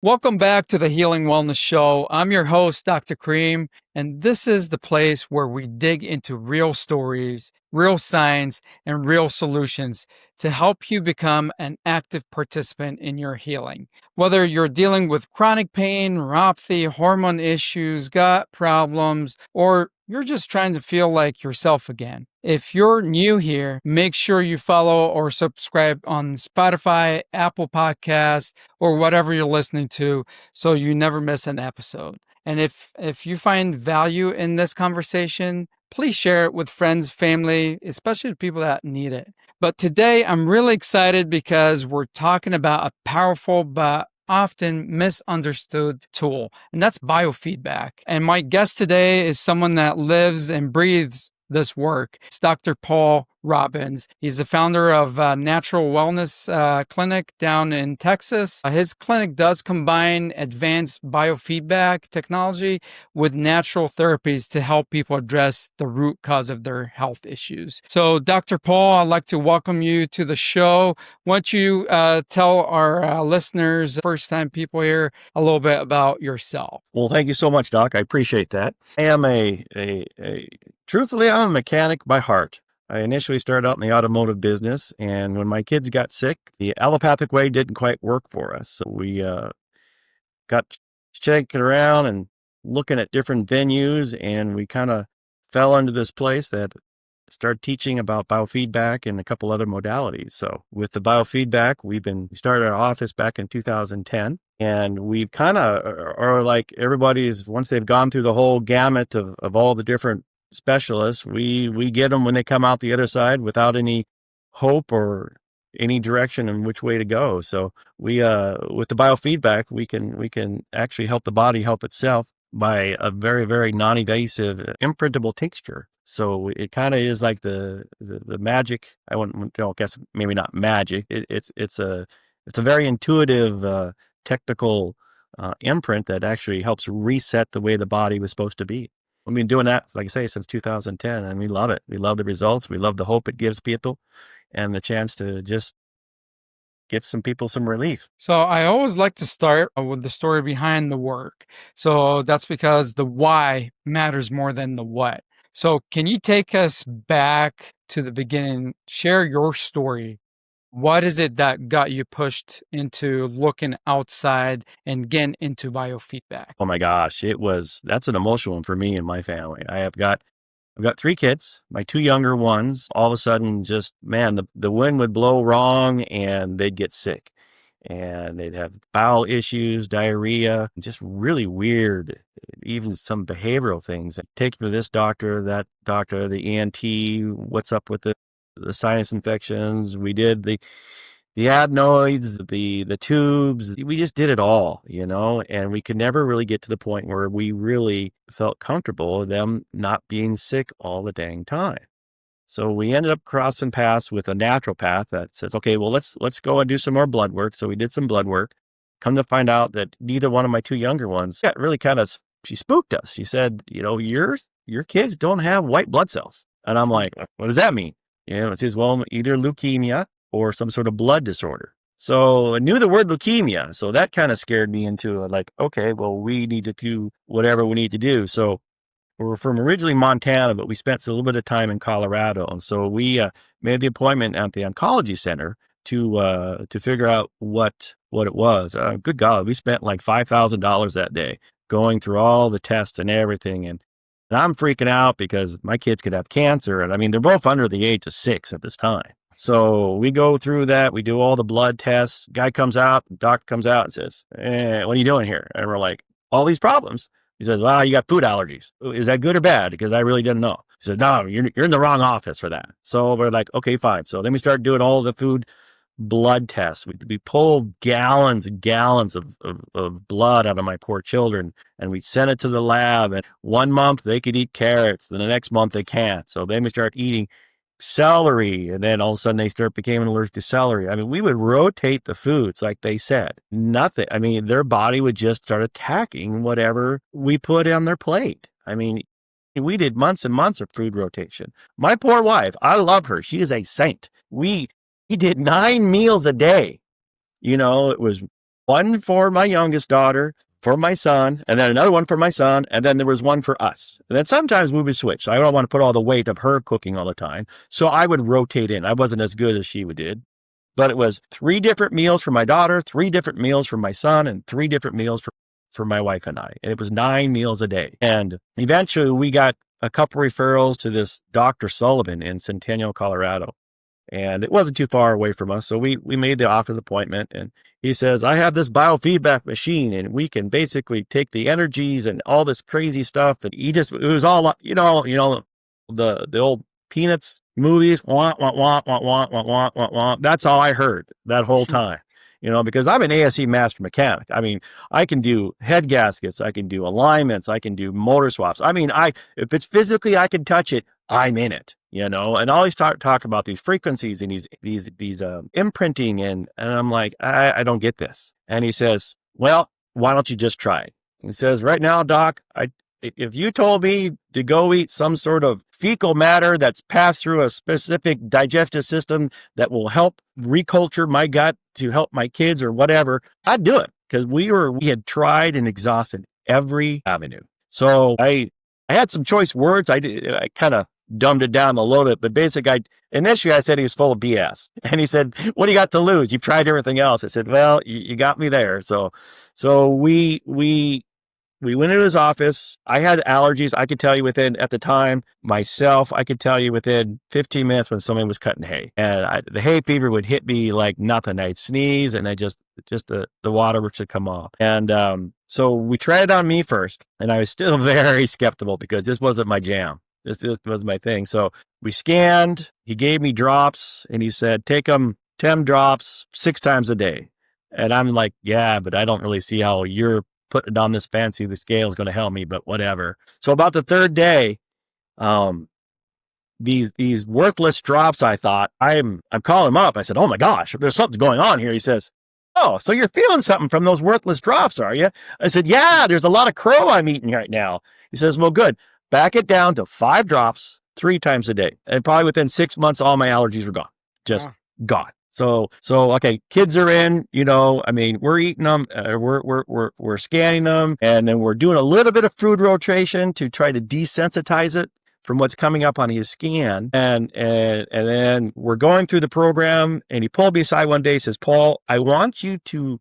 Welcome back to the Healing Wellness Show. I'm your host, Dr. Karim, and this is the place where we dig into real stories, real science, and real solutions to help you become an active participant in your healing. Whether you're dealing with chronic pain, neuropathy, hormone issues, gut problems, or you're just trying to feel like yourself again. If you're new here, make sure you follow or subscribe on Spotify, Apple Podcasts, or whatever you're listening to so you never miss an episode. And if you find value in this conversation, please share it with friends, family, especially the people that need it. But today I'm really excited because we're talking about a powerful but often misunderstood tool, and that's biofeedback. And my guest today is someone that lives and breathes this work. It's Dr. Paul Robbins. He's the founder of a natural wellness clinic down in Texas. His clinic does combine advanced biofeedback technology with natural therapies to help people address the root cause of their health issues. So, Dr. Paul, I'd like to welcome you to the show. Why don't you tell our listeners, first-time people here, a little bit about yourself? Well, thank you so much, Doc. I appreciate that. I am truthfully, I'm a mechanic by heart. I initially started out in the automotive business, and when my kids got sick, the allopathic way didn't quite work for us. So we got shaking around and looking at different venues, and we kind of fell into this place that started teaching about biofeedback and a couple other modalities. So with the biofeedback, we started our office back in 2010, and we kind of are like everybody's, once they've gone through the whole gamut of all the different specialists, we get them when they come out the other side without any hope or any direction in which way to go. So we with the biofeedback, we can actually help the body help itself by a very, very non-invasive imprintable tincture. So it kind of is like the magic. I guess maybe not magic. It's a very intuitive technical imprint that actually helps reset the way the body was supposed to be. We've been doing that, like I say, since 2010, and we love it. We love the results. We love the hope it gives people and the chance to just give some people some relief. So I always like to start with the story behind the work. So that's because the why matters more than the what. So can you take us back to the beginning, share your story? What is it that got you pushed into looking outside and getting into biofeedback? Oh my gosh, that's an emotional one for me and my family. I've got 3 kids. My 2 younger ones, all of a sudden, just, man, the wind would blow wrong and they'd get sick. And they'd have bowel issues, diarrhea, just really weird, even some behavioral things. Take them to this doctor, that doctor, the ENT, what's up with the sinus infections. We did the adenoids, the tubes. We just did it all, and we could never really get to the point where we really felt comfortable with them not being sick all the dang time. So we ended up crossing paths with a naturopath that says, okay, well, let's go and do some more blood work. So we did some blood work. Come to find out that neither one of my 2 younger ones got really she spooked us. She said, your kids don't have white blood cells. And I'm like, what does that mean? It says, well, either leukemia or some sort of blood disorder. So I knew the word leukemia. So that kind of scared me into okay, well, we need to do whatever we need to do. So we're from originally Montana, but we spent a little bit of time in Colorado. And so we made the appointment at the oncology center to figure out what it was. Good God, we spent like $5,000 that day going through all the tests and everything. And I'm freaking out because my kids could have cancer. And I mean, they're both under the age of 6 at this time. So we go through that. We do all the blood tests. Guy comes out, doctor comes out and says, what are you doing here? And we're like, all these problems. He says, well, you got food allergies. Is that good or bad? Because I really didn't know. He says, no, you're in the wrong office for that. So we're like, okay, fine. So then we start doing all the food blood tests. We pull gallons and gallons of blood out of my poor children, and we send it to the lab. And 1 month they could eat carrots, then the next month they can't. So then we start eating celery, and then all of a sudden they became allergic to celery. I mean, we would rotate the foods like they said. Nothing. I mean, their body would just start attacking whatever we put on their plate. I mean, we did months and months of food rotation. My poor wife, I love her. She is a saint. We did 9 meals a day. It was one for my youngest daughter, for my son, and then another one for my son, and then there was one for us. And then sometimes we would switch. So I don't want to put all the weight of her cooking all the time. So I would rotate in. I wasn't as good as she did. But it was 3 different meals for my daughter, 3 different meals for my son, and 3 different meals for my wife and I. And it was 9 meals a day. And eventually we got a couple referrals to this Dr. Sullivan in Centennial, Colorado. And it wasn't too far away from us. So we made the office appointment, and he says, I have this biofeedback machine and we can basically take the energies and all this crazy stuff. And it was all, the old Peanuts movies, wah, wah, wah, wah, wah, wah, wah, wah, wah. That's all I heard that whole time, because I'm an ASE master mechanic. I mean, I can do head gaskets. I can do alignments. I can do motor swaps. I mean, if it's physically, I can touch it, I'm in it, and always talk about these frequencies and these imprinting. And I'm like, I don't get this. And he says, well, why don't you just try it? He says, right now, doc, if you told me to go eat some sort of fecal matter that's passed through a specific digestive system that will help reculture my gut to help my kids or whatever, I'd do it, because we had tried and exhausted every avenue. So I had some choice words. I kind of dumbed it down a little bit, but basically, initially I said he was full of BS, and he said, "What do you got to lose? You've tried everything else." I said, "Well, you got me there." So we went into his office. I had allergies. I could tell you at the time, myself, I could tell you within 15 minutes when somebody was cutting hay. And the hay fever would hit me like nothing. I'd sneeze, and the water would come off. And so we tried it on me first, and I was still very skeptical because this wasn't my jam. This was my thing. So we scanned. He gave me drops, and he said, take them 10 drops 6 times a day. And I'm like, yeah, but I don't really see how you're putting it on this fancy, the scale is going to help me, but whatever. So about the 3rd day, these worthless drops, I thought, I'm calling him up. I said, oh my gosh, there's something going on here. He says, oh, so you're feeling something from those worthless drops, are you? I said, yeah, there's a lot of crow I'm eating right now. He says, well, good. Back it down to 5 drops 3 times a day. And probably within 6 months, all my allergies were gone. Just gone. So okay, kids are in, I mean, we're eating them, we're scanning them, and then we're doing a little bit of food rotation to try to desensitize it from what's coming up on his scan. And then we're going through the program, and he pulled me aside one day, says, Paul, I want you to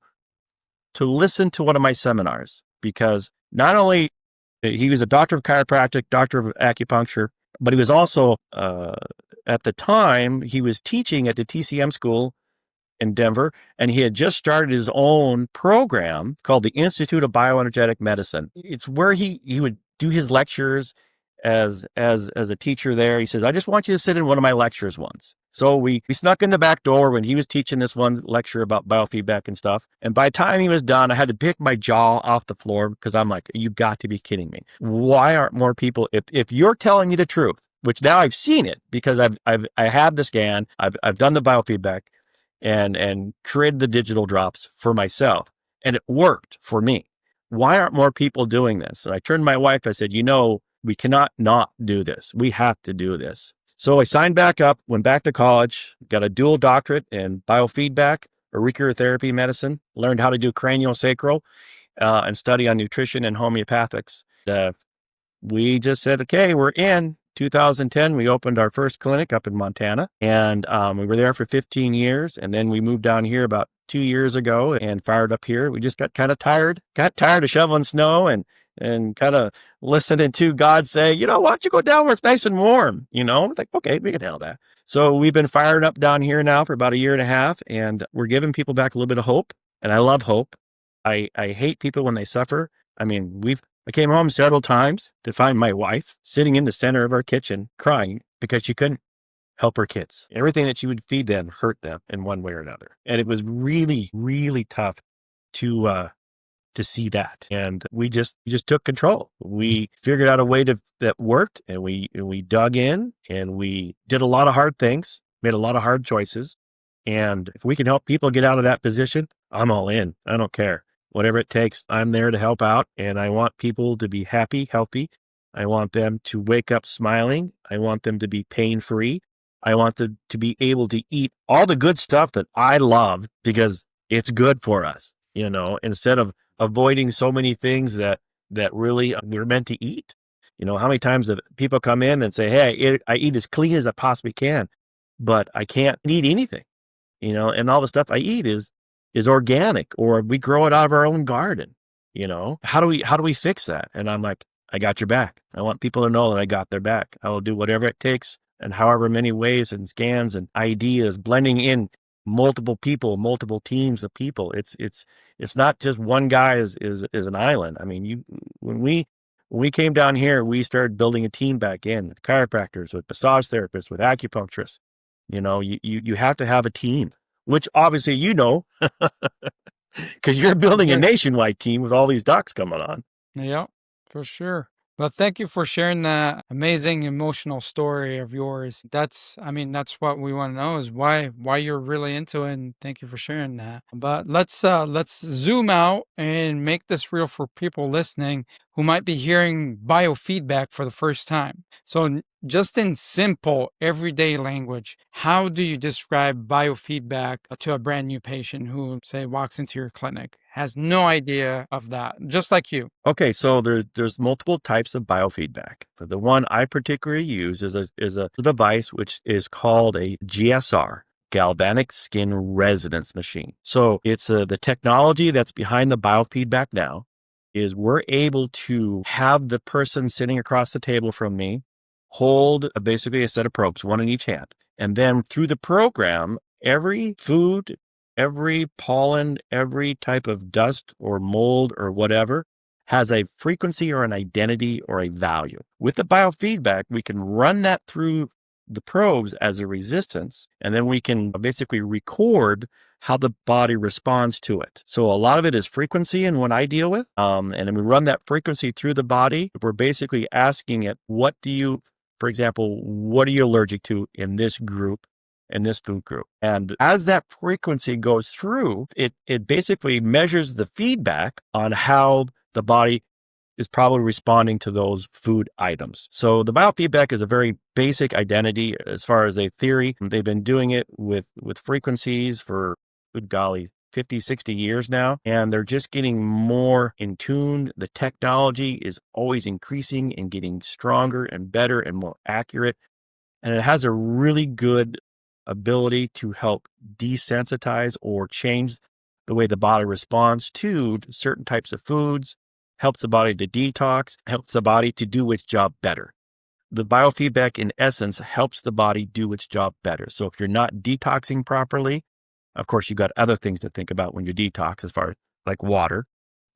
listen to one of my seminars, because not only he was a doctor of chiropractic, doctor of acupuncture, but he was also, at the time, he was teaching at the TCM school in Denver, and he had just started his own program called the Institute of Bioenergetic Medicine. It's where he would do his lectures as a teacher there. He says, I just want you to sit in one of my lectures once. So we snuck in the back door when he was teaching this one lecture about biofeedback and stuff. And by the time he was done, I had to pick my jaw off the floor, because I'm like, you got to be kidding me. Why aren't more people, if you're telling me the truth, which now I've seen it because I have the scan, I've done the biofeedback and created the digital drops for myself, and it worked for me. Why aren't more people doing this? And I turned to my wife, I said, we cannot not do this. We have to do this. So I signed back up, went back to college, got a dual doctorate in biofeedback, auricular therapy medicine, learned how to do craniosacral, and study on nutrition and homeopathics. We just said, okay, we're in. 2010, we opened our first clinic up in Montana, and we were there for 15 years. And then we moved down here about 2 years ago and fired up here. We just got kind of tired of shoveling snow and kind of listening to God say, why don't you go down where it's nice and warm? Like, okay, we can handle that. So we've been fired up down here now for about 1.5 years, and we're giving people back a little bit of hope. And I love hope. I hate people when they suffer. I mean, I came home several times to find my wife sitting in the center of our kitchen crying because she couldn't help her kids. Everything that she would feed them hurt them in one way or another. And it was really, really tough to see that. And we just took control. We figured out a way that worked, and we dug in, and we did a lot of hard things, made a lot of hard choices. And if we can help people get out of that position, I'm all in. I don't care. Whatever it takes, I'm there to help out. And I want people to be happy, healthy. I want them to wake up smiling. I want them to be pain-free. I want them to be able to eat all the good stuff that I love because it's good for us. instead of avoiding so many things that really we're meant to eat. How many times have people come in and say, hey, I eat as clean as I possibly can, but I can't eat anything, and all the stuff I eat is organic, or we grow it out of our own garden. How do we fix that? And I'm like, I got your back. I want people to know that I got their back. I will do whatever it takes, and however many ways and scans and ideas, blending in multiple people, multiple teams of people. It's not just one guy is an island. I mean, when we came down here, we started building a team back in with chiropractors, with massage therapists, with acupuncturists. You have to have a team, which obviously because you're building a Yes. nationwide team with all these docs coming on. Yeah, for sure. Well, thank you for sharing that amazing emotional story of yours. That's what we want to know is why you're really into it, and thank you for sharing that. But let's zoom out and make this real for people listening who might be hearing biofeedback for the first time. So just in simple everyday language, how do you describe biofeedback to a brand new patient who, say, walks into your clinic, has no idea of that, just like you? Okay, so there's multiple types of biofeedback. But the one I particularly use is a device which is called a GSR, galvanic skin resonance machine. So it's the technology that's behind the biofeedback now is we're able to have the person sitting across the table from me hold basically a set of probes, one in each hand. And then through the program, every food, every pollen, every type of dust or mold or whatever has a frequency or an identity or a value. With the biofeedback, we can run that through the probes as a resistance, and then we can basically record how the body responds to it. So a lot of it is frequency and what I deal with. And then we run that frequency through the body. We're basically asking it, for example, what are you allergic to in this group, in this food group? And as that frequency goes through, it basically measures the feedback on how the body is probably responding to those food items. So the biofeedback is a very basic identity as far as a theory. They've been doing it with frequencies for, good golly, 50, 60 years now, and they're just getting more in tune. The technology is always increasing and getting stronger and better and more accurate. And it has a really good ability to help desensitize or change the way the body responds to certain types of foods, helps the body to detox, helps the body to do its job better. The biofeedback, in essence, helps the body do its job better. So if you're not detoxing properly, of course, you've got other things to think about when you detox, as far as like water.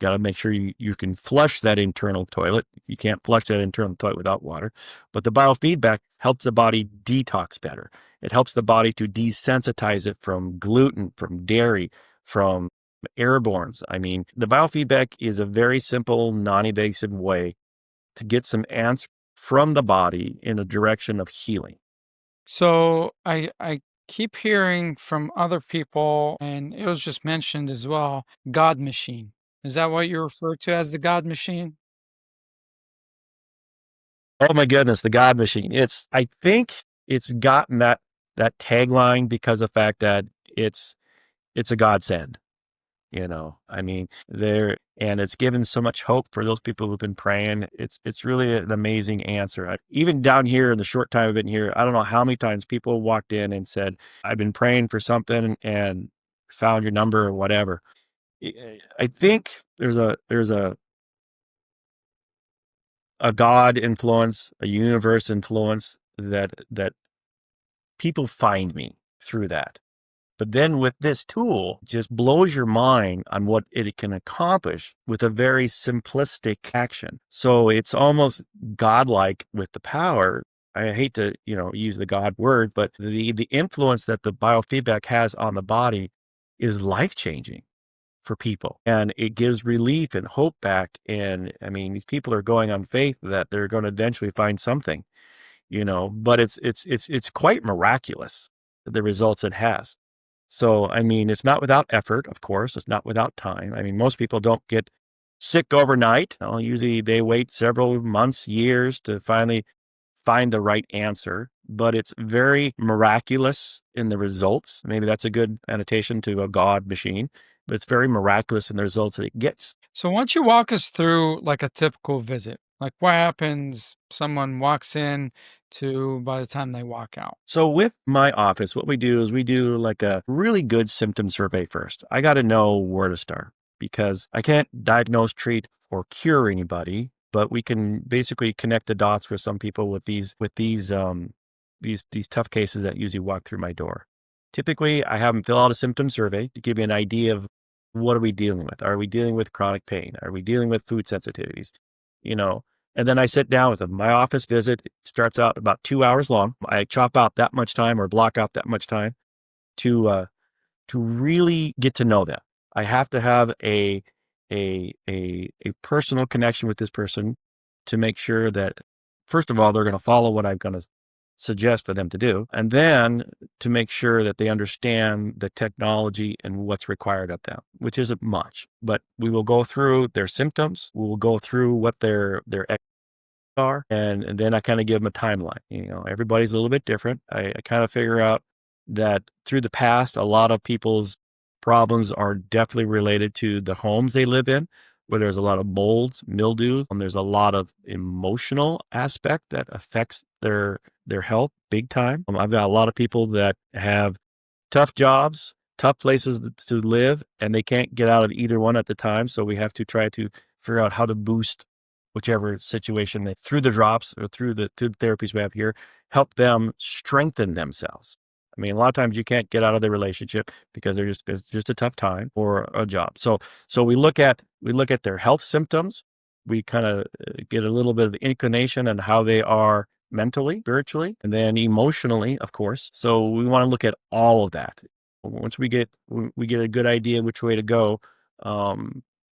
Got to make sure you can flush that internal toilet. You can't flush that internal toilet without water. But the biofeedback helps the body detox better. It helps the body to desensitize it from gluten, from dairy, from airbornes. I mean, the biofeedback is a very simple, non-invasive way to get some answers from the body in a direction of healing. So I keep hearing from other people, and it was just mentioned as well, God machine. Is that what you refer to as the God machine? Oh my goodness, the God machine. I think it's gotten that tagline because of the fact that it's a godsend. I mean, and it's given so much hope for those people who've been praying. It's really an amazing answer. Even down here in the short time I've been here, I don't know how many times people walked in and said, I've been praying for something and found your number or whatever. I think there's a God influence, a universe influence that people find me through that. But then with this tool, just blows your mind on what it can accomplish with a very simplistic action. So it's almost godlike with the power. I hate to, use the God word, but the influence that the biofeedback has on the body is life-changing for people. And it gives relief and hope back. And I mean, these people are going on faith that they're going to eventually find something, but it's quite miraculous, the results it has. So, I mean, it's not without effort, of course. It's not without time. I mean, most people don't get sick overnight. Usually they wait several months, years to finally find the right answer, but it's very miraculous in the results. Maybe that's a good annotation to a God machine. but it's very miraculous in the results that it gets. So once you walk us through like a typical visit, like what happens? Someone walks in to by the time they walk out. So with my office, what we do is we do like a really good symptom survey first. I got to know where to start because I can't diagnose, treat, or cure anybody, but we can basically connect the dots for some people with these tough cases that usually walk through my door. Typically, I have them fill out a symptom survey to give you an idea of what are we dealing with? Are we dealing with chronic pain? Are we dealing with food sensitivities? You know, and then I sit down with them. My office visit starts out about 2 hours long. I chop out that much time or block out that much time to really get to know them. I have to have a personal connection with this person to make sure that, first of all, they're going to follow what I'm going to suggest for them to do, and then to make sure that they understand the technology and what's required of them, which isn't much. But we will go through their symptoms. We will go through what their are, and then I kind of give them a timeline. Everybody's a little bit different. I kind of figure out that through the past, a lot of people's problems are definitely related to the homes they live in, where there's a lot of molds, mildew, and there's a lot of emotional aspect that affects their health big time. I've got a lot of people that have tough jobs, tough places to live, and they can't get out of either one at the time. So we have to try to figure out how to boost whichever situation they, through the drops or through the therapies we have here, help them strengthen themselves. I mean, a lot of times you can't get out of the relationship because it's just a tough time or a job. So we look at their health symptoms. We kind of get a little bit of inclination on how they are mentally, spiritually, and then emotionally, of course. So we want to look at all of that. Once we get a good idea which way to go,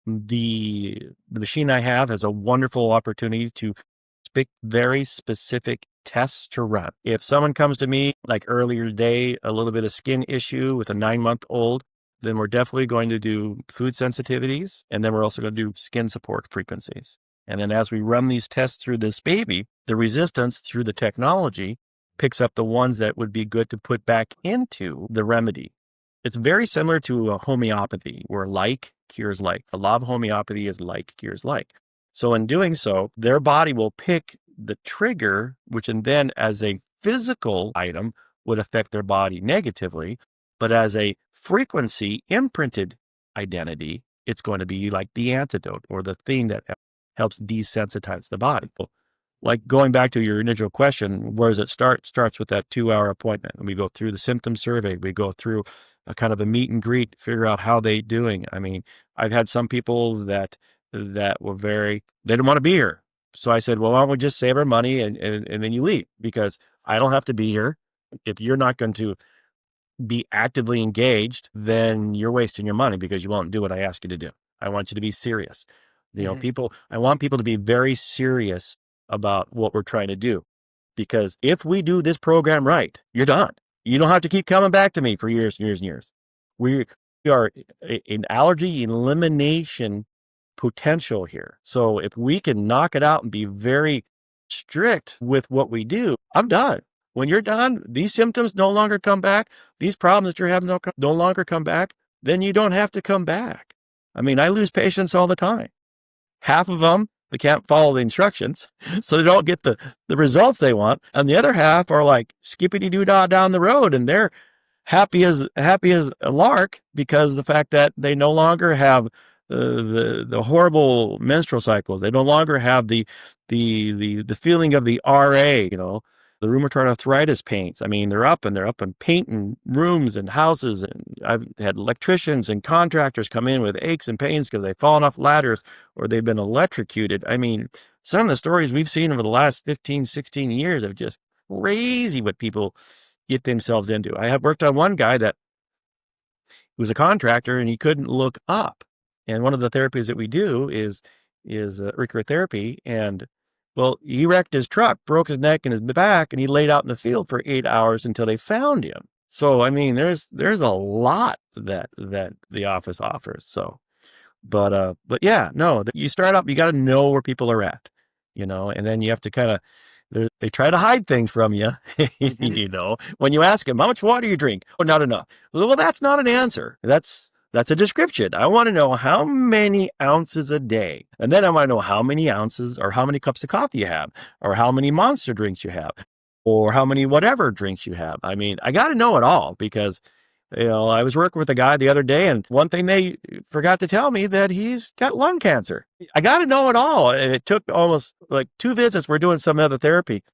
the machine I have has a wonderful opportunity to pick very specific tests to run. If someone comes to me like earlier today, a little bit of skin issue with a 9-month-old, then we're definitely going to do food sensitivities. And then we're also going to do skin support frequencies. And then as we run these tests through this baby, the resistance through the technology picks up the ones that would be good to put back into the remedy. It's very similar to a homeopathy where like cures like. The law of homeopathy is like cures like. So in doing so, their body will pick the trigger, which then as a physical item would affect their body negatively, but as a frequency imprinted identity, it's going to be like the antidote or the thing that helps desensitize the body. Like going back to your initial question, where does it start? It starts with that 2-hour appointment. And we go through the symptom survey. We go through a kind of a meet and greet, figure out how they're doing. I mean, I've had some people that were they didn't want to be here. So I said, well, why don't we just save our money and then you leave, because I don't have to be here. If you're not going to be actively engaged, then you're wasting your money because you won't do what I ask you to do. I want you to be serious. I want people to be very serious about what we're trying to do, because if we do this program right, you're done. You don't have to keep coming back to me for years and years and years. We are an allergy elimination potential here. So if we can knock it out and be very strict with what we do, I'm done. When you're done, these symptoms no longer come back. These problems that you're having no longer come back. Then you don't have to come back. I mean, I lose patients all the time. Half of them, they can't follow the instructions, so they don't get the results they want. And the other half are like skippity-doo-dah down the road, and they're happy as a lark because of the fact that they no longer have the horrible menstrual cycles. They no longer have the feeling of the RA, the rheumatoid arthritis pains. I mean, they're up and painting rooms and houses. And I've had electricians and contractors come in with aches and pains because they've fallen off ladders or they've been electrocuted. I mean, some of the stories we've seen over the last 15, 16 years are just crazy what people get themselves into. I have worked on one guy that was a contractor and he couldn't look up. And one of the therapies that we do is recurrent therapy. And well, he wrecked his truck, broke his neck and his back, and he laid out in the field for 8 hours until they found him. So, I mean, there's a lot that the office offers. So, but yeah, no, you start up, you got to know where people are at, and then you have to kind of, they try to hide things from you, when you ask them, how much water you drink? Oh, not enough. Well, that's not an answer. That's That's a description. I want to know how many ounces a day. And then I want to know how many ounces or how many cups of coffee you have, or how many monster drinks you have, or how many whatever drinks you have. I mean, I got to know it all because, I was working with a guy the other day, and one thing they forgot to tell me that he's got lung cancer. I got to know it all. And it took almost like 2 visits. We're doing some other therapy.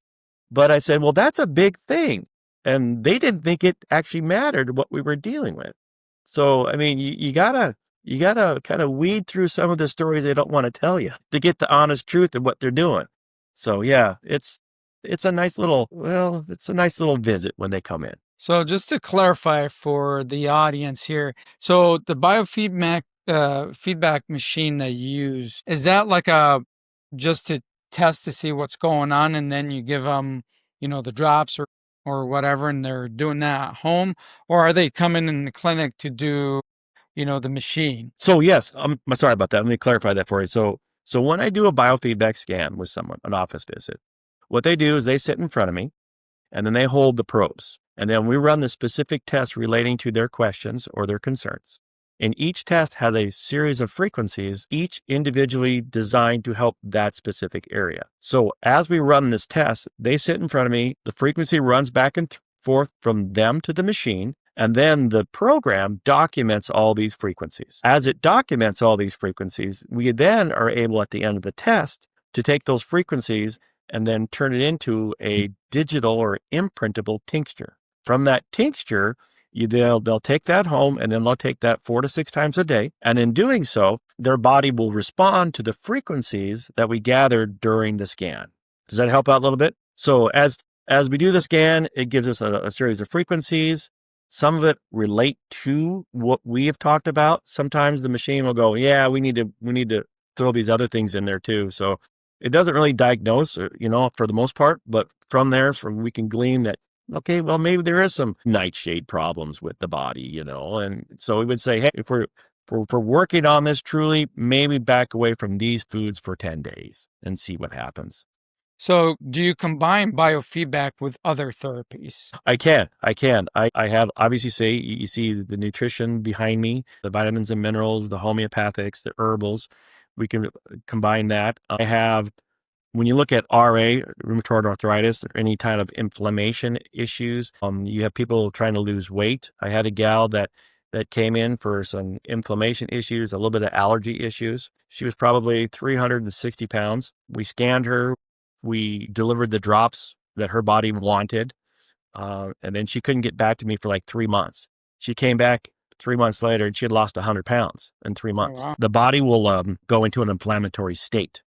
But I said, well, that's a big thing. And they didn't think it actually mattered what we were dealing with. So, I mean, you gotta kind of weed through some of the stories they don't want to tell you to get the honest truth of what they're doing. So yeah, it's a nice little, it's a nice little visit when they come in. So just to clarify for the audience here, so the biofeedback feedback machine that you use, is that like just to test to see what's going on, and then you give them, the drops or whatever, and they're doing that at home, or are they coming in the clinic to do, the machine? So yes, I'm sorry about that. Let me clarify that for you. So when I do a biofeedback scan with someone, an office visit, what they do is they sit in front of me, and then they hold the probes. And then we run the specific tests relating to their questions or their concerns. And each test has a series of frequencies, each individually designed to help that specific area. So as we run this test, they sit in front of me, the frequency runs back and forth from them to the machine, and then the program documents all these frequencies. As it documents all these frequencies, we then are able at the end of the test to take those frequencies and then turn it into a digital or imprintable tincture. From that tincture, they'll take that home, and then they'll take that 4 to 6 times a day. And in doing so, their body will respond to the frequencies that we gathered during the scan. Does that help out a little bit? So as we do the scan, it gives us a series of frequencies. Some of it relate to what we have talked about. Sometimes the machine will go, yeah, we need to throw these other things in there too. So it doesn't really diagnose, for the most part, but from we can glean that, okay, well, maybe there is some nightshade problems with the body, and so we would say, hey, if we're working on this truly, maybe back away from these foods for 10 days and see what happens. So do you combine biofeedback with other therapies? I can. I have, obviously, you see the nutrition behind me, the vitamins and minerals, the homeopathics, the herbals. We can combine that. I have, when you look at RA, rheumatoid arthritis, or any kind of inflammation issues, you have people trying to lose weight. I had a gal that came in for some inflammation issues, a little bit of allergy issues. She was probably 360 pounds. We scanned her. We delivered the drops that her body wanted. And then she couldn't get back to me for like 3 months. She came back 3 months later, and she had lost 100 pounds in 3 months. Oh, wow. The body will go into an inflammatory state,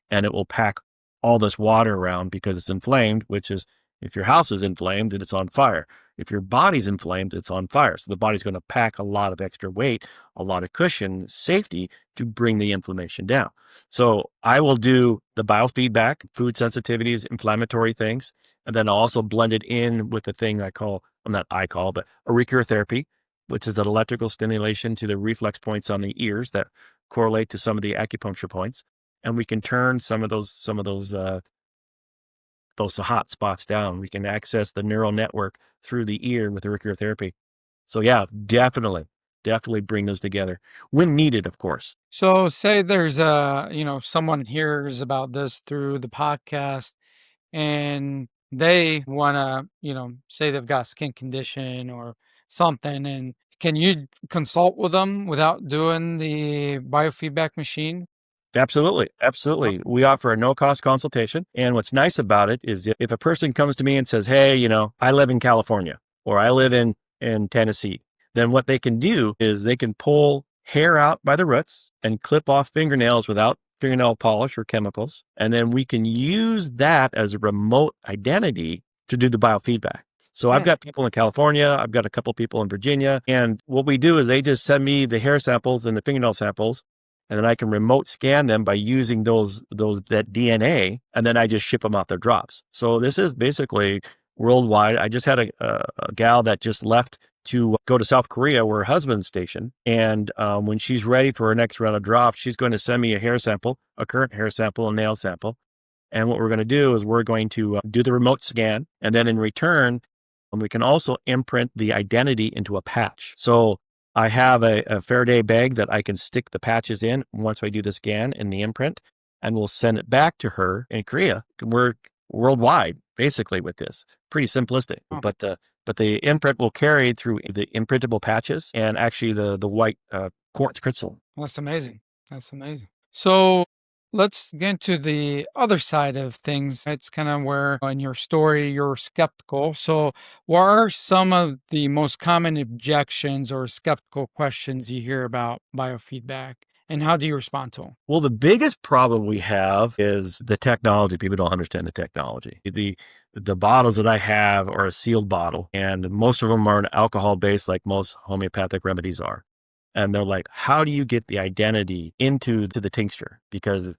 and it will pack all this water around because it's inflamed, which is, if your house is inflamed, then it's on fire. If your body's inflamed, it's on fire. So the body's going to pack a lot of extra weight, a lot of cushion, safety to bring the inflammation down. So I will do the biofeedback, food sensitivities, inflammatory things, and then I'll also blend it in with the thing but auricular therapy, which is an electrical stimulation to the reflex points on the ears that correlate to some of the acupuncture points. And we can turn some of those hot spots down. We can access the neural network through the ear with auricular therapy. So yeah, definitely bring those together when needed, of course. So say there's someone hears about this through the podcast, and they want to, say they've got a skin condition or something, and can you consult with them without doing the biofeedback machine? Absolutely. We offer a no-cost consultation. And what's nice about it is if a person comes to me and says, hey, I live in California, or I live in Tennessee, then what they can do is they can pull hair out by the roots and clip off fingernails without fingernail polish or chemicals. And then we can use that as a remote identity to do the biofeedback. So I've got people in California, I've got a couple people in Virginia, and what we do is they just send me the hair samples and the fingernail samples, and then I can remote scan them by using that DNA, and then I just ship them out their drops. So this is basically worldwide. I just had a gal that just left to go to South Korea where her husband's stationed. And when she's ready for her next round of drops, she's going to send me a hair sample, a current hair sample, a nail sample. And what we're going to do is we're going to do the remote scan. And then in return, we can also imprint the identity into a patch. So I have a Faraday bag that I can stick the patches in once I do the scan and the imprint, and we'll send it back to her in Korea. We're worldwide basically with this. Pretty simplistic, Oh, but the imprint will carry through the imprintable patches and actually the white quartz crystal. that's amazing. That's amazing. So let's get to the other side of things. It's kind of where in your story you're skeptical. So, what are some of the most common objections or skeptical questions you hear about biofeedback, and how do you respond to them? Well, the biggest problem we have is the technology. People don't understand the technology. The bottles that I have are a sealed bottle, and most of them are an alcohol based, like most homeopathic remedies are. And they're like, how do you get the identity into the tincture? Because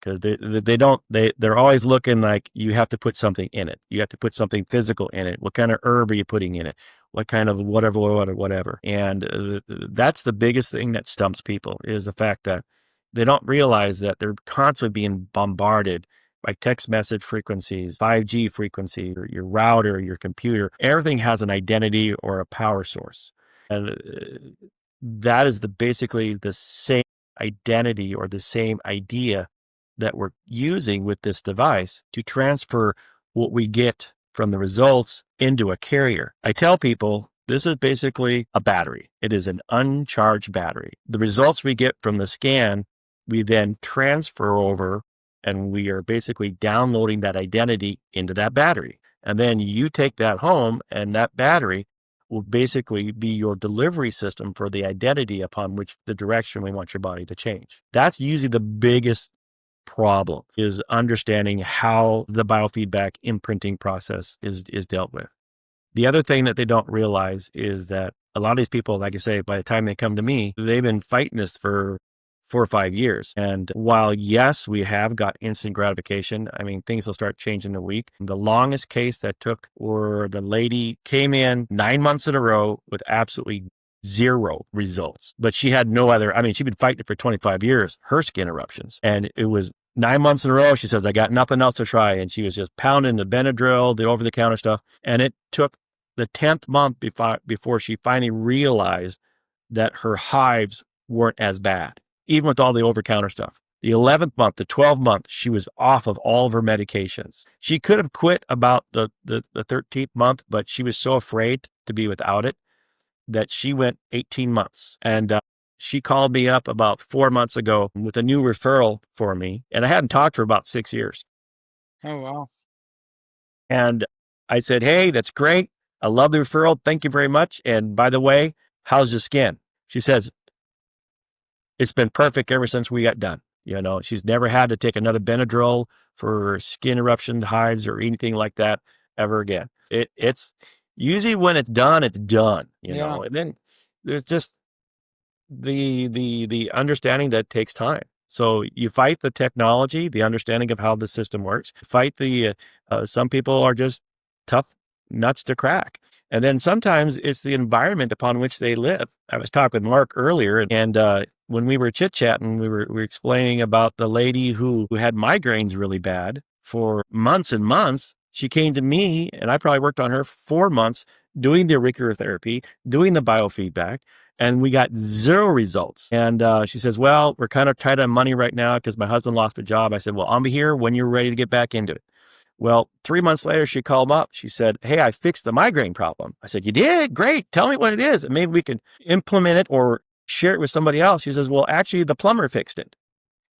they're always looking like you have to put something in it. You have to put something physical in it. What kind of herb are you putting in it? What kind of whatever. And that's the biggest thing that stumps people, is the fact that they don't realize that they're constantly being bombarded by text message frequencies, 5G frequency, or your router, your computer. Everything has an identity or a power source. And that is basically the same identity or the same idea that we're using with this device to transfer what we get from the results into a carrier. I tell people this is basically a battery. It is an uncharged battery. The results we get from the scan, we then transfer over, and we are basically downloading that identity into that battery. And then you take that home, and that battery will basically be your delivery system for the identity upon which the direction we want your body to change. That's usually the biggest problem, is understanding how the biofeedback imprinting process is dealt with. The other thing that they don't realize is that a lot of these people, like I say, by the time they come to me, they've been fighting this for 4 or 5 years. And while, yes, we have got instant gratification, I mean, things will start changing in a week. The longest case that took, where the lady came in 9 months in a row with absolutely zero results, but she had no other, I mean, she'd been fighting it for 25 years, her skin eruptions. And it was 9 months in a row. She says, I got nothing else to try. And she was just pounding the Benadryl, the over-the-counter stuff. And it took the 10th month before she finally realized that her hives weren't as bad, even with all the over-counter stuff. The 11th month, the 12th month, she was off of all of her medications. She could have quit about the 13th month, but she was so afraid to be without it that she went 18 months. And she called me up about 4 months ago with a new referral for me. And I hadn't talked to her about 6 years. Oh, wow. And I said, hey, that's great. I love the referral. Thank you very much. And by the way, how's your skin? She says, it's been perfect ever since we got done. You know, she's never had to take another Benadryl for skin eruptions, hives, or anything like that ever again. It's usually when it's done, you Yeah. know. And then there's just the understanding that it takes time. So you fight the technology, the understanding of how the system works. Fight some people are just tough nuts to crack. And then sometimes it's the environment upon which they live. I was talking with Mark earlier, and when we were chit-chatting, we were explaining about the lady who had migraines really bad for months and months. She came to me, and I probably worked on her for 4 months doing the auricular therapy, doing the biofeedback, and we got zero results. And she says, well, we're kind of tight on money right now because my husband lost a job. I said, well, I'll be here when you're ready to get back into it. Well, 3 months later, she called up. She said, hey, I fixed the migraine problem. I said, you did? Great. Tell me what it is. And maybe we could implement it or share it with somebody else. She says, well, actually, the plumber fixed it.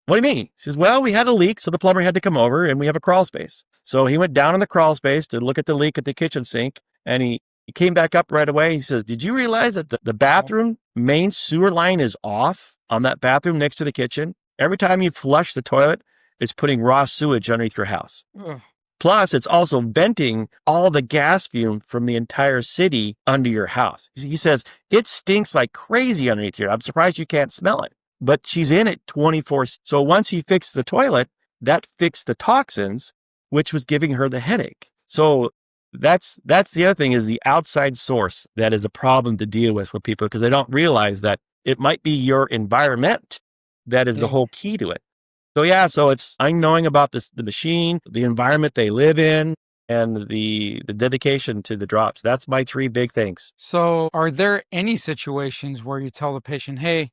What do you mean? She says, well, we had a leak, so the plumber had to come over, and we have a crawl space. So he went down in the crawl space to look at the leak at the kitchen sink, and he came back up right away. He says, did you realize that the bathroom main sewer line is off on that bathroom next to the kitchen? Every time you flush the toilet, it's putting raw sewage underneath your house. Ugh. Plus, it's also venting all the gas fume from the entire city under your house. He says, it stinks like crazy underneath here. I'm surprised you can't smell it. But she's in it 24. So once he fixed the toilet, that fixed the toxins, which was giving her the headache. So that's the other thing, is the outside source that is a problem to deal with people, because they don't realize that it might be your environment that is the whole key to it. So yeah, so it's knowing about the machine, the environment they live in, and the dedication to the drops. That's my three big things. So, are there any situations where you tell the patient, hey,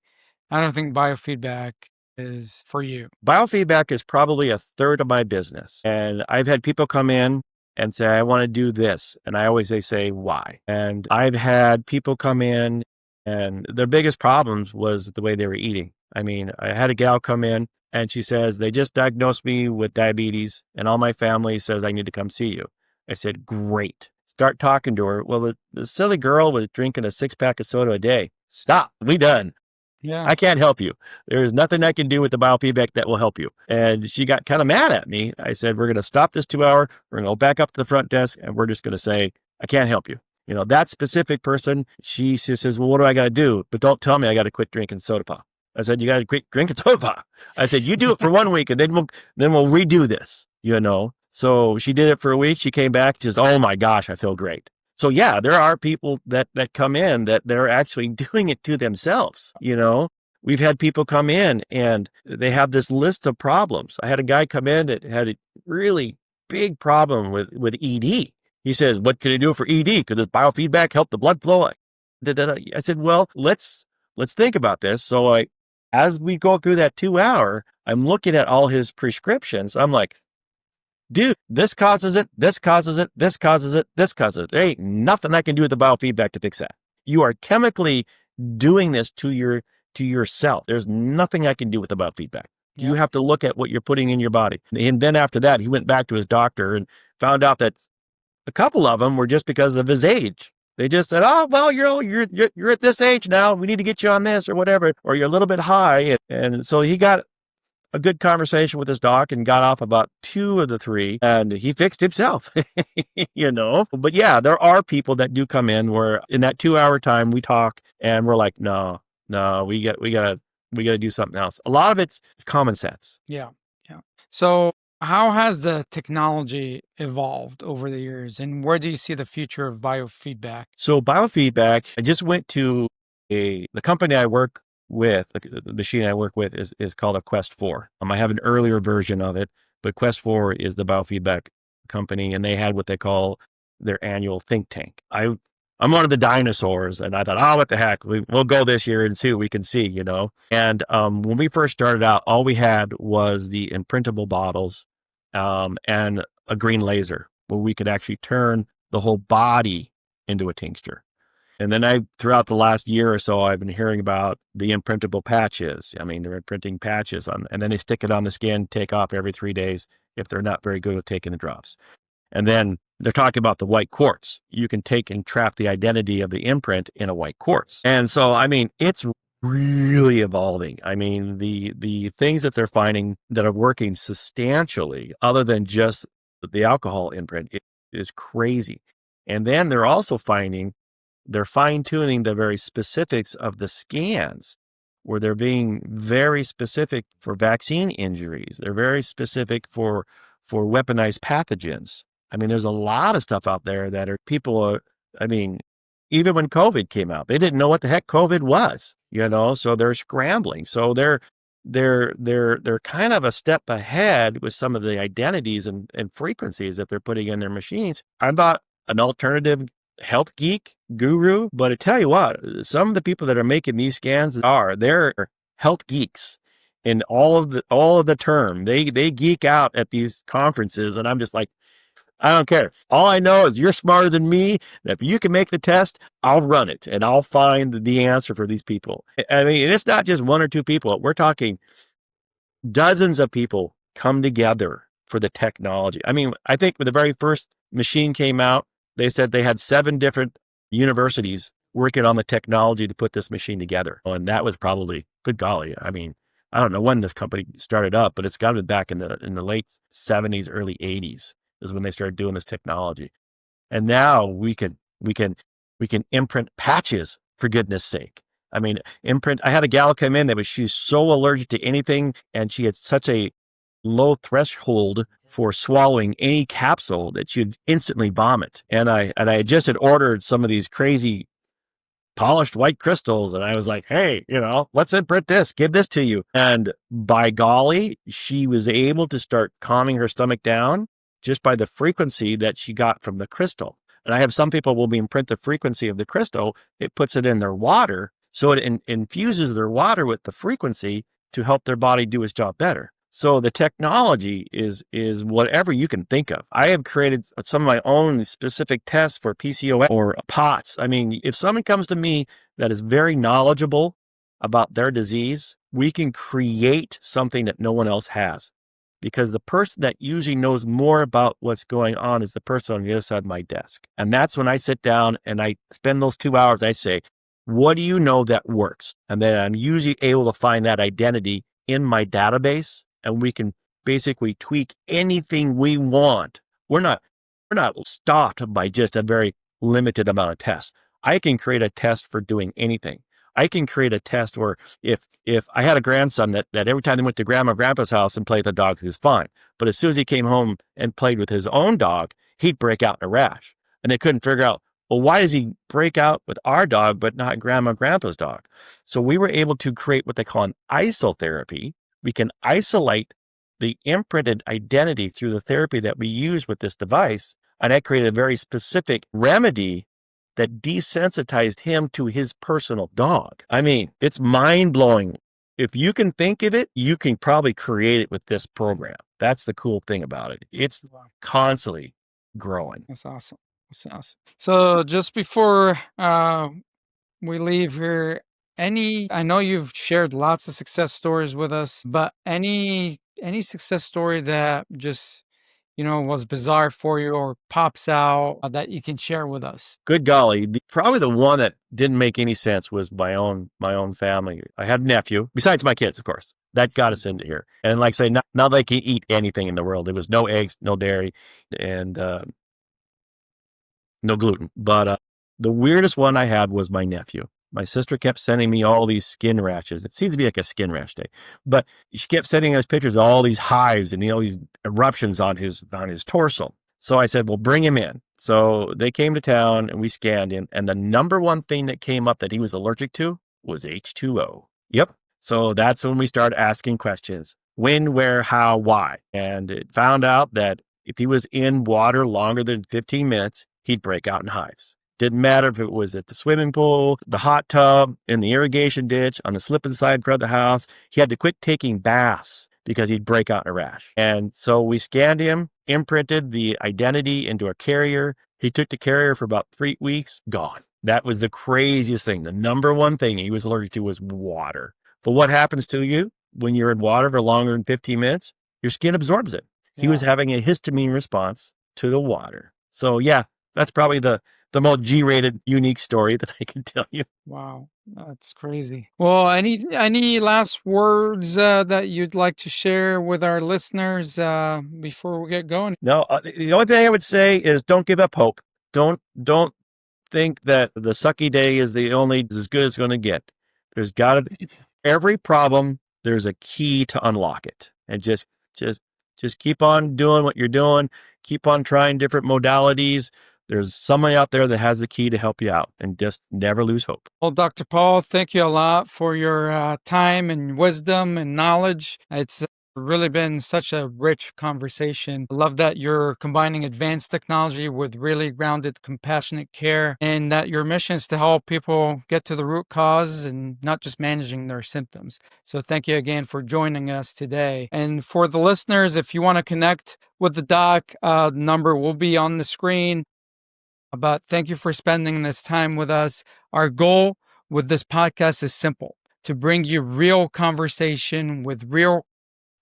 I don't think biofeedback is for you? Biofeedback is probably a third of my business. And I've had people come in and say, I want to do this. And I always say, why? And I've had people come in and their biggest problems was the way they were eating. I mean, I had a gal come in and she says, they just diagnosed me with diabetes and all my family says I need to come see you. I said, great. Start talking to her. Well, the silly girl was drinking a 6-pack of soda a day. Stop. We done. Yeah. I can't help you. There's nothing I can do with the biofeedback that will help you. And she got kind of mad at me. I said, we're going to stop this 2 hour. We're going to go back up to the front desk and we're just going to say, I can't help you. You know, that specific person, she says, well, what do I got to do? But don't tell me I got to quit drinking soda pop. I said, you got to quit drinking soda pop. I said, you do it for 1 week and then we'll redo this, you know? So she did it for a week. She came back. She says, oh my gosh, I feel great. So yeah, there are people that come in that they're actually doing it to themselves, you know? We've had people come in and they have this list of problems. I had a guy come in that had a really big problem with ED. He says, what can I do for ED? Could the biofeedback help the blood flow? I said, well, let's think about this. So as we go through that 2 hour, I'm looking at all his prescriptions. I'm like, dude, this causes it, this causes it, this causes it, this causes it. There ain't nothing I can do with the biofeedback to fix that. You are chemically doing this to yourself. There's nothing I can do with the biofeedback. Yeah. You have to look at what you're putting in your body. And then after that, he went back to his doctor and found out that a couple of them were just because of his age. They just said, oh, well, you're at this age now. We need to get you on this or whatever, or you're a little bit high. And so he got a good conversation with his doc and got off about 2 of the 3 and he fixed himself, you know? But yeah, there are people that do come in where in that 2 hour time we talk and we're like, no, we gotta do something else. A lot of it's common sense. Yeah. So how has the technology evolved over the years and where do you see the future of biofeedback? So biofeedback, I just went to the company I work with, the machine I work with is called a Quest 4. I have an earlier version of it, but Quest 4 is the biofeedback company and they had what they call their annual think tank. I'm one of the dinosaurs and I thought, oh, what the heck, we'll go this year and see what we can see, you know? And when we first started out, all we had was the imprintable bottles and a green laser where we could actually turn the whole body into a tincture. And then throughout the last year or so, I've been hearing about the imprintable patches. I mean, they're imprinting patches and then they stick it on the skin, take off every 3 days if they're not very good at taking the drops. And then they're talking about the white quartz. You can take and trap the identity of the imprint in a white quartz. And so, I mean, it's really evolving. I mean, the things that they're finding that are working substantially, other than just the alcohol imprint, is crazy. And then they're also finding they're fine-tuning the very specifics of the scans where they're being very specific for vaccine injuries. They're very specific for weaponized pathogens. I mean, there's a lot of stuff out there that I mean, even when COVID came out, they didn't know what the heck COVID was, you know, so they're scrambling. So they're kind of a step ahead with some of the identities and frequencies that they're putting in their machines. I'm not an alternative health geek guru, but I tell you what, some of the people that are making these scans they're health geeks in all of the term. They geek out at these conferences and I'm just like, I don't care. All I know is you're smarter than me. And if you can make the test, I'll run it and I'll find the answer for these people. I mean, it's not just 1 or 2 people. We're talking dozens of people come together for the technology. I mean, I think when the very first machine came out, they said they had 7 different universities working on the technology to put this machine together. And that was probably, good golly, I mean, I don't know when this company started up, but it's got to be back in the late 70s, early 80s is when they started doing this technology. And now we can imprint patches, for goodness sake. I mean, I had a gal come in she's so allergic to anything and she had such a low threshold for swallowing any capsule that she'd instantly vomit. And I just had ordered some of these crazy polished white crystals. And I was like, hey, you know, let's imprint this, give this to you. And by golly, she was able to start calming her stomach down just by the frequency that she got from the crystal. And I have some people will imprint the frequency of the crystal. It puts it in their water. So it infuses their water with the frequency to help their body do its job better. So the technology is whatever you can think of. I have created some of my own specific tests for PCOS or POTS. I mean, if someone comes to me that is very knowledgeable about their disease, we can create something that no one else has. Because the person that usually knows more about what's going on is the person on the other side of my desk. And that's when I sit down and I spend those 2 hours, I say, what do you know that works? And then I'm usually able to find that identity in my database, and we can basically tweak anything we want. We're not stopped by just a very limited amount of tests. I can create a test for doing anything. I can create a test where if I had a grandson that every time they went to grandma and grandpa's house and played with the dog, he was fine. But as soon as he came home and played with his own dog, he'd break out in a rash. And they couldn't figure out, well, why does he break out with our dog, but not grandma and grandpa's dog? So we were able to create what they call an isotherapy. We can isolate the imprinted identity through the therapy that we use with this device. And I created a very specific remedy that desensitized him to his personal dog. I mean, it's mind-blowing. If you can think of it, you can probably create it with this program. That's the cool thing about it. It's constantly growing. That's awesome. That's awesome. So just before we leave here, I know you've shared lots of success stories with us, but any success story that just was bizarre for you or pops out that you can share with us? Good golly. Probably the one that didn't make any sense was my own family. I had a nephew, besides my kids, of course, that got us into here. And like I say, not they can eat anything in the world. There was no eggs, no dairy, and no gluten. But the weirdest one I had was my nephew. My sister kept sending me all these skin rashes. It seems to be like a skin rash day, but she kept sending us pictures of all these hives and these eruptions on his torso. So I said, well, bring him in. So they came to town and we scanned him. And the number one thing that came up that he was allergic to was H2O. Yep. So that's when we started asking questions. When, where, how, why? And it found out that if he was in water longer than 15 minutes, he'd break out in hives. Didn't matter if it was at the swimming pool, the hot tub, in the irrigation ditch, on the slip and slide in front of the house. He had to quit taking baths because he'd break out in a rash. And so we scanned him, imprinted the identity into a carrier. He took the carrier for about 3 weeks, gone. That was the craziest thing. The number one thing he was allergic to was water. But what happens to you when you're in water for longer than 15 minutes? Your skin absorbs it. Yeah. He was having a histamine response to the water. So yeah, that's probably the most G-rated unique story that I can tell you. Wow, that's crazy. Well, any last words that you'd like to share with our listeners before we get going? No, the only thing I would say is don't give up hope. Don't think that the sucky day is the only as good as it's going to get. There's got to be every problem. There's a key to unlock it, and just keep on doing what you're doing. Keep on trying different modalities. There's somebody out there that has the key to help you out, and just never lose hope. Well, Dr. Paul, thank you a lot for your time and wisdom and knowledge. It's really been such a rich conversation. I love that you're combining advanced technology with really grounded, compassionate care, and that your mission is to help people get to the root cause and not just managing their symptoms. So thank you again for joining us today. And for the listeners, if you want to connect with the doc, the number will be on the screen. But thank you for spending this time with us. Our goal with this podcast is simple: to bring you real conversation with real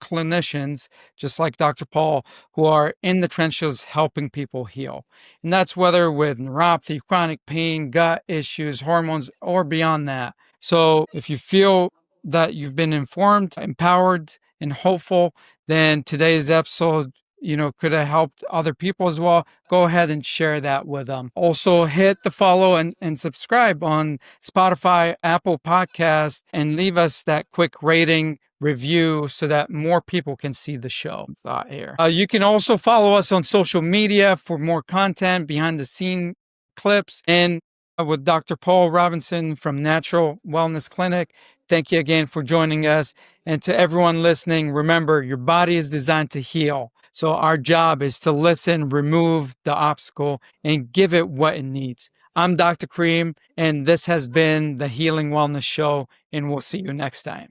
clinicians, just like Dr. Paul, who are in the trenches helping people heal. And that's whether with neuropathy, chronic pain, gut issues, hormones, or beyond that. So if you feel that you've been informed, empowered, and hopeful, then today's episode could have helped other people as well, go ahead and share that with them. Also, hit the follow and subscribe on Spotify, Apple Podcasts, and leave us that quick rating review so that more people can see the show. Here. You can also follow us on social media for more content, behind the scene clips, and with Dr. Paul Robinson from Natural Wellness Clinic. Thank you again for joining us. And to everyone listening, remember, your body is designed to heal, So our job is to listen, remove the obstacle, and give it what it needs. I'm Dr. Karim, and this has been the Healing Wellness Show, and we'll see you next time.